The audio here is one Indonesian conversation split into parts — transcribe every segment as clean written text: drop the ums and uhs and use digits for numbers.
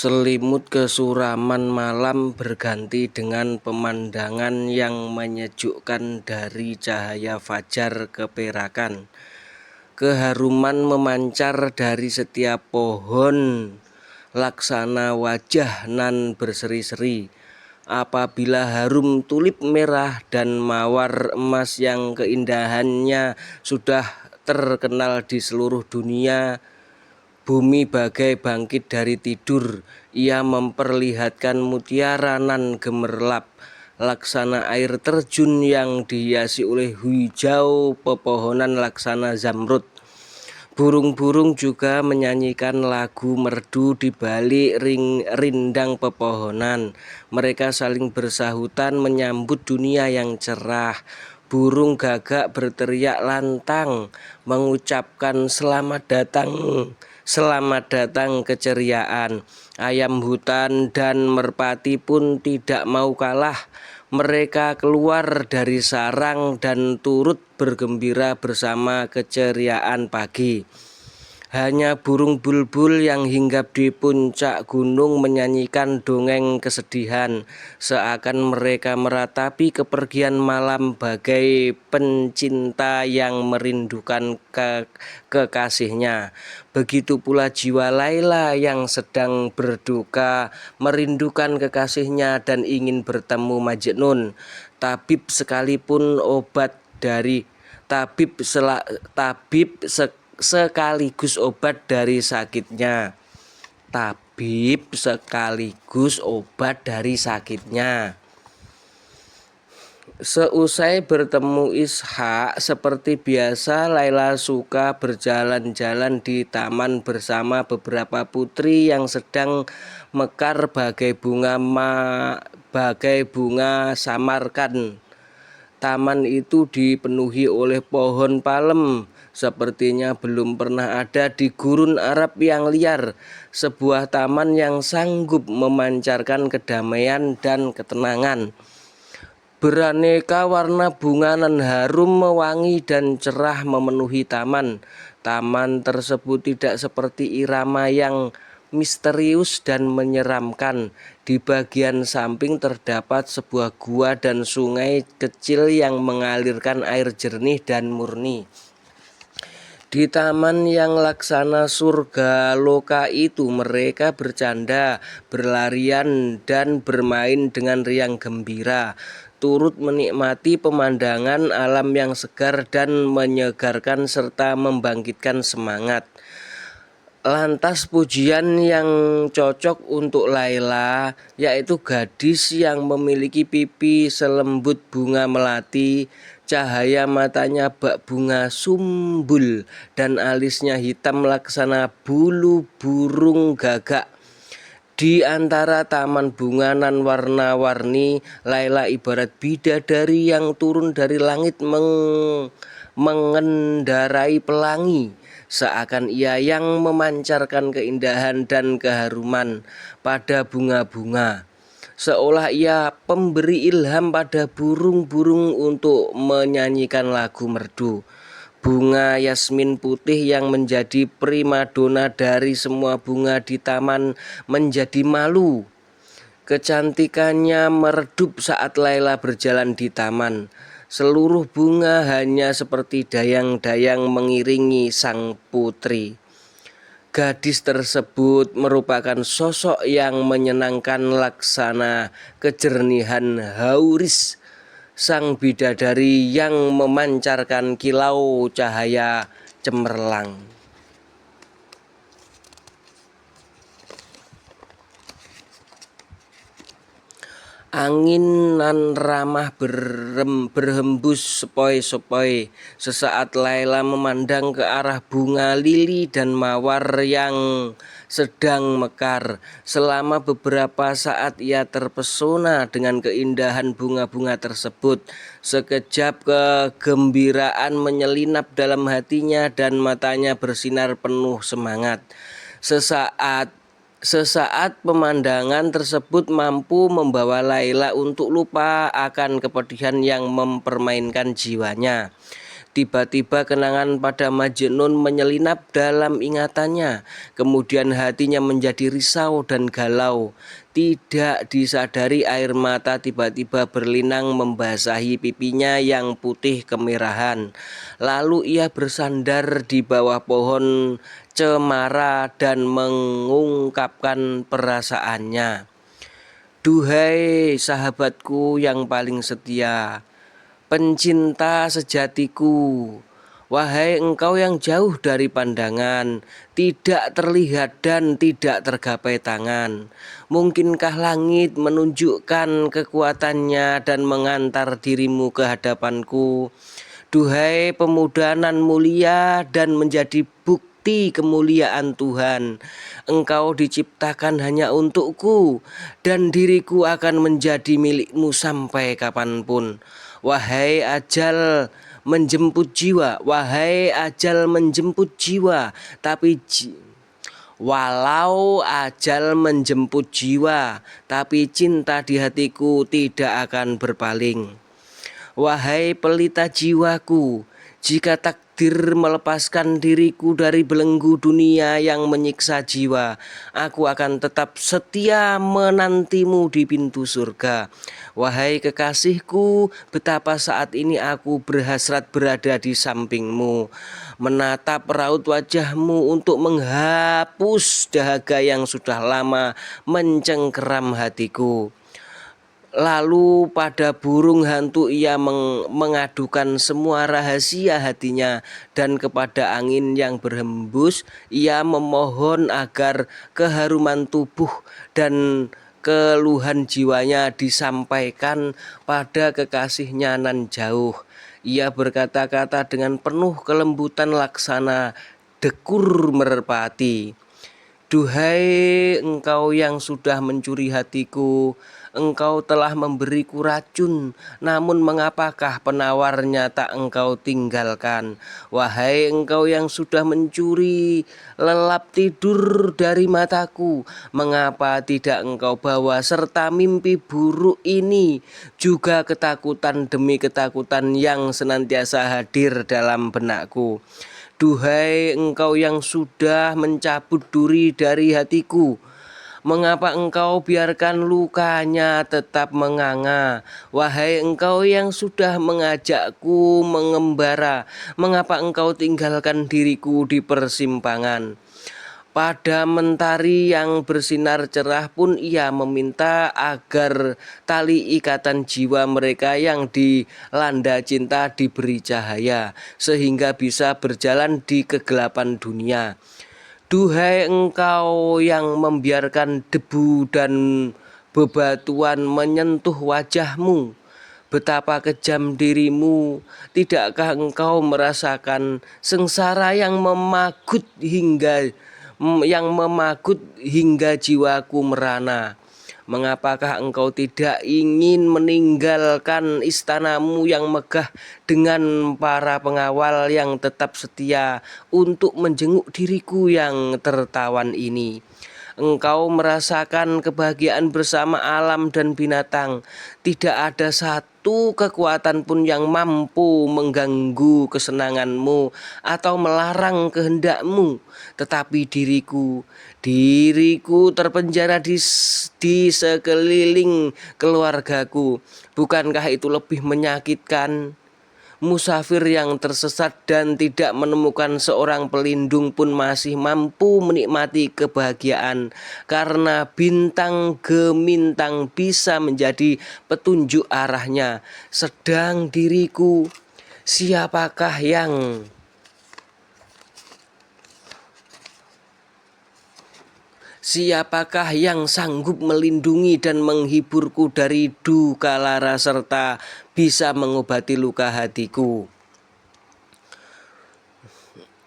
Selimut kesuraman malam berganti dengan pemandangan yang menyejukkan dari cahaya fajar keperakan. Keharuman memancar dari setiap pohon, laksana wajah nan berseri-seri. Apabila harum tulip merah dan mawar emas yang keindahannya sudah terkenal di seluruh dunia, bumi bagai bangkit dari tidur. Ia memperlihatkan mutiara nan gemerlap, laksana air terjun yang dihiasi oleh hijau pepohonan laksana zamrud. Burung-burung juga menyanyikan lagu merdu di balik rindang pepohonan. Mereka saling bersahutan menyambut dunia yang cerah. Burung gagak berteriak lantang mengucapkan selamat datang keceriaan. Ayam hutan dan merpati pun tidak mau kalah. Mereka keluar dari sarang dan turut bergembira bersama keceriaan pagi. Hanya burung bulbul yang hinggap di puncak gunung menyanyikan dongeng kesedihan, seakan mereka meratapi kepergian malam bagai pencinta yang merindukan kekasihnya. Begitu pula jiwa Laila yang sedang berduka, merindukan kekasihnya dan ingin bertemu Majnun. Tabib sekaligus obat dari sakitnya. Tabib sekaligus obat dari sakitnya. Seusai bertemu Ishak, seperti biasa Laila suka berjalan-jalan di taman bersama beberapa putri yang sedang mekar bagai bunga samarkan. Taman itu dipenuhi oleh pohon palem, sepertinya belum pernah ada di gurun Arab yang liar. Sebuah taman yang sanggup memancarkan kedamaian dan ketenangan. Beraneka warna bunga nan harum, mewangi dan cerah memenuhi taman. Taman tersebut tidak seperti irama yang misterius dan menyeramkan. Di bagian samping terdapat sebuah gua dan sungai kecil yang mengalirkan air jernih dan murni. Di taman yang laksana surga loka itu mereka bercanda, berlarian dan bermain dengan riang gembira, turut menikmati pemandangan alam yang segar dan menyegarkan serta membangkitkan semangat. Lantas pujian yang cocok untuk Laila, yaitu gadis yang memiliki pipi selembut bunga melati, cahaya matanya bak bunga sumbul, dan alisnya hitam laksana bulu burung gagak. Di antara taman bunga nan warna-warni, Laila ibarat bidadari yang turun dari langit mengendarai pelangi, seakan ia yang memancarkan keindahan dan keharuman pada bunga-bunga. Seolah ia pemberi ilham pada burung-burung untuk menyanyikan lagu merdu. Bunga yasmin putih yang menjadi primadona dari semua bunga di taman menjadi malu. Kecantikannya meredup saat Laila berjalan di taman. Seluruh bunga hanya seperti dayang-dayang mengiringi sang putri. Gadis tersebut merupakan sosok yang menyenangkan laksana kejernihan Hauris, sang bidadari yang memancarkan kilau cahaya cemerlang. Angin nan ramah berhembus sepoi-sepoi. Sesaat Laila memandang ke arah bunga lili dan mawar yang sedang mekar. Selama beberapa saat ia terpesona dengan keindahan bunga-bunga tersebut. Sekejap kegembiraan menyelinap dalam hatinya dan matanya bersinar penuh semangat. Sesaat pemandangan tersebut mampu membawa Laila untuk lupa akan kepedihan yang mempermainkan jiwanya. Tiba-tiba kenangan pada Majnun menyelinap dalam ingatannya. Kemudian hatinya menjadi risau dan galau. Tidak disadari air mata tiba-tiba berlinang membasahi pipinya yang putih kemerahan. Lalu ia bersandar di bawah pohon cemara dan mengungkapkan perasaannya. Duhai sahabatku yang paling setia, pencinta sejatiku, wahai engkau yang jauh dari pandangan, tidak terlihat dan tidak tergapai tangan. Mungkinkah langit menunjukkan kekuatannya dan mengantar dirimu ke hadapanku? Duhai pemuda nan mulia dan menjadi bukti kemuliaan Tuhan, engkau diciptakan hanya untukku, dan diriku akan menjadi milikmu sampai kapanpun. Wahai ajal menjemput jiwa, wahai ajal menjemput jiwa, walau ajal menjemput jiwa, tapi cinta di hatiku tidak akan berpaling. Wahai pelita jiwaku, jika takdir melepaskan diriku dari belenggu dunia yang menyiksa jiwa, aku akan tetap setia menantimu di pintu surga. Wahai kekasihku, betapa saat ini aku berhasrat berada di sampingmu, menatap raut wajahmu untuk menghapus dahaga yang sudah lama mencengkeram hatiku. Lalu pada burung hantu ia mengadukan semua rahasia hatinya, dan kepada angin yang berhembus ia memohon agar keharuman tubuh dan keluhan jiwanya disampaikan pada kekasihnya nan jauh. Ia berkata-kata dengan penuh kelembutan laksana dekur merpati. Duhai engkau yang sudah mencuri hatiku, engkau telah memberiku racun, namun mengapakah penawarnya tak engkau tinggalkan? Wahai engkau yang sudah mencuri lelap tidur dari mataku, mengapa tidak engkau bawa serta mimpi buruk ini, juga ketakutan demi ketakutan yang senantiasa hadir dalam benakku? Duhai engkau yang sudah mencabut duri dari hatiku, mengapa engkau biarkan lukanya tetap menganga? Wahai engkau yang sudah mengajakku mengembara, mengapa engkau tinggalkan diriku di persimpangan? Pada mentari yang bersinar cerah pun ia meminta agar tali ikatan jiwa mereka yang dilanda cinta diberi cahaya, sehingga bisa berjalan di kegelapan dunia. Duhai engkau yang membiarkan debu dan bebatuan menyentuh wajahmu, betapa kejam dirimu. Tidakkah engkau merasakan sengsara yang memagut hingga jiwaku merana? Mengapakah engkau tidak ingin meninggalkan istanamu yang megah dengan para pengawal yang tetap setia untuk menjenguk diriku yang tertawan ini? Engkau merasakan kebahagiaan bersama alam dan binatang. Tidak ada satu kekuatan pun yang mampu mengganggu kesenanganmu atau melarang kehendakmu. Tetapi diriku terpenjara di sekeliling keluargaku. Bukankah itu lebih menyakitkan? Musafir yang tersesat dan tidak menemukan seorang pelindung pun masih mampu menikmati kebahagiaan, karena bintang gemintang bisa menjadi petunjuk arahnya. Sedang diriku, siapakah yang sanggup melindungi dan menghiburku dari duka lara serta bisa mengobati luka hatiku?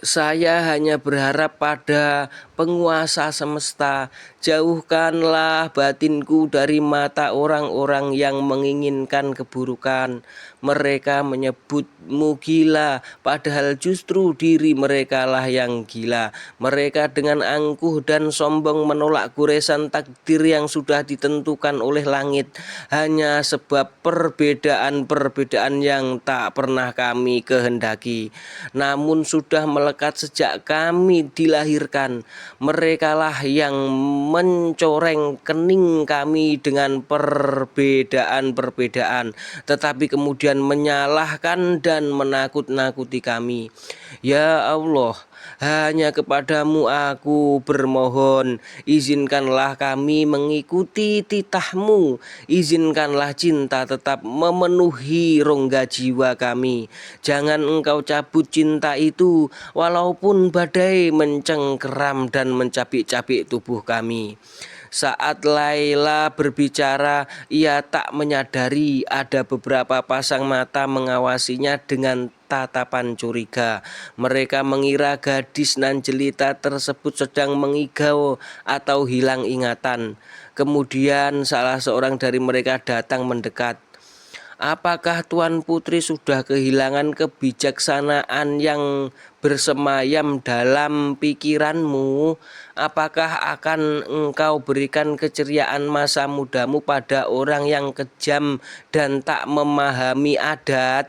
Saya hanya berharap pada penguasa semesta. Jauhkanlah batinku dari mata orang-orang yang menginginkan keburukan. Mereka menyebutmu gila, padahal justru diri mereka lah yang gila. Mereka dengan angkuh dan sombong menolak goresan takdir yang sudah ditentukan oleh langit, hanya sebab perbedaan-perbedaan yang tak pernah kami kehendaki, namun sudah melekat sejak kami dilahirkan. Merekalah yang mencoreng kening kami dengan perbedaan-perbedaan, tetapi kemudian menyalahkan dan menakut-nakuti kami. Ya Allah, hanya kepadamu aku bermohon, izinkanlah kami mengikuti titahmu, izinkanlah cinta tetap memenuhi rongga jiwa kami. Jangan engkau cabut cinta itu, walaupun badai mencengkeram dan mencabik-cabik tubuh kami. Saat Laila berbicara, ia tak menyadari ada beberapa pasang mata mengawasinya dengan tatapan curiga. Mereka mengira gadis nan jelita tersebut sedang mengigau atau hilang ingatan. Kemudian salah seorang dari mereka datang mendekat. Apakah Tuan Putri sudah kehilangan kebijaksanaan yang bersemayam dalam pikiranmu? Apakah akan engkau berikan keceriaan masa mudamu pada orang yang kejam dan tak memahami adat?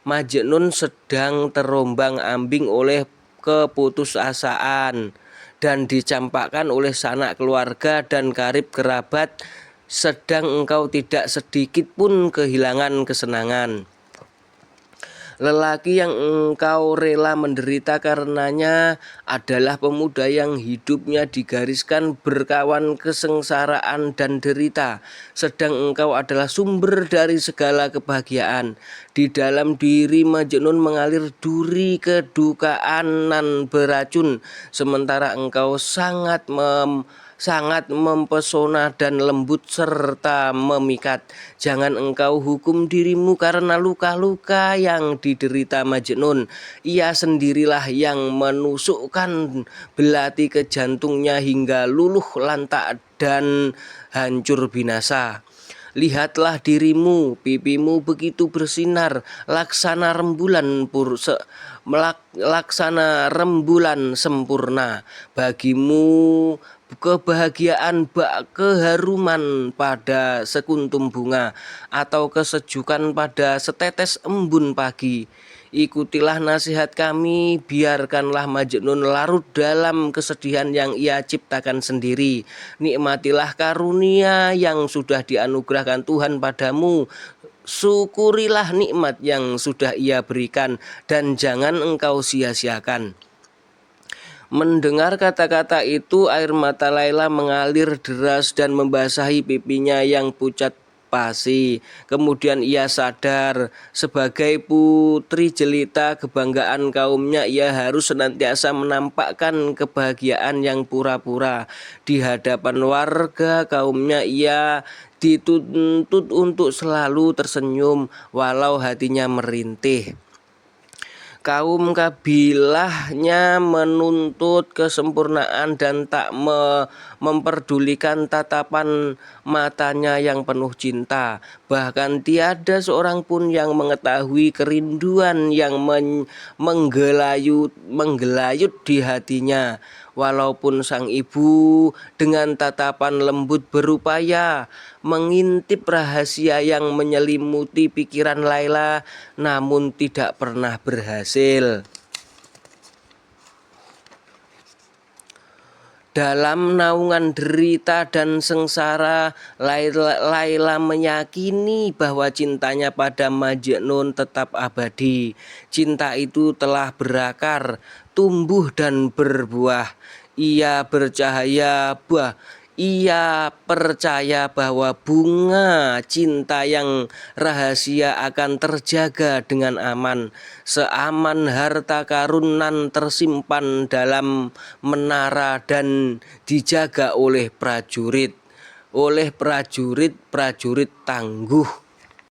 Majnun sedang terombang-ambing oleh keputusasaan dan dicampakkan oleh sanak keluarga dan karib kerabat, sedang engkau tidak sedikit pun kehilangan kesenangan. Lelaki yang engkau rela menderita karenanya adalah pemuda yang hidupnya digariskan berkawan kesengsaraan dan derita, sedang engkau adalah sumber dari segala kebahagiaan. Di dalam diri Majnun mengalir duri kedukaan nan beracun, sementara engkau sangat mempesona dan lembut serta memikat. Jangan engkau hukum dirimu karena luka-luka yang diderita Majnun. Ia sendirilah yang menusukkan belati ke jantungnya hingga luluh lantak dan hancur binasa. Lihatlah dirimu, pipimu begitu bersinar, laksana rembulan sempurna. Bagimu kebahagiaan bak keharuman pada sekuntum bunga, atau kesejukan pada setetes embun pagi. Ikutilah nasihat kami, biarkanlah Majnun larut dalam kesedihan yang ia ciptakan sendiri. Nikmatilah karunia yang sudah dianugerahkan Tuhan padamu. Syukurilah nikmat yang sudah ia berikan dan jangan engkau sia-siakan. Mendengar kata-kata itu, air mata Laila mengalir deras dan membasahi pipinya yang pucat pasi. Kemudian ia sadar, sebagai putri jelita kebanggaan kaumnya, ia harus senantiasa menampakkan kebahagiaan yang pura-pura. Di hadapan warga kaumnya ia dituntut untuk selalu tersenyum walau hatinya merintih. Kaum kabilahnya menuntut kesempurnaan dan tak memperdulikan tatapan matanya yang penuh cinta. Bahkan tiada seorang pun yang mengetahui kerinduan yang menggelayut di hatinya. Walaupun sang ibu dengan tatapan lembut berupaya mengintip rahasia yang menyelimuti pikiran Laila, namun tidak pernah berhasil. Dalam naungan derita dan sengsara, Laila meyakini bahwa cintanya pada Majnun tetap abadi. Cinta itu telah berakar, tumbuh dan berbuah. Ia percaya bahwa bunga cinta yang rahasia akan terjaga dengan aman, seaman harta karun nan tersimpan dalam menara dan dijaga oleh prajurit tangguh.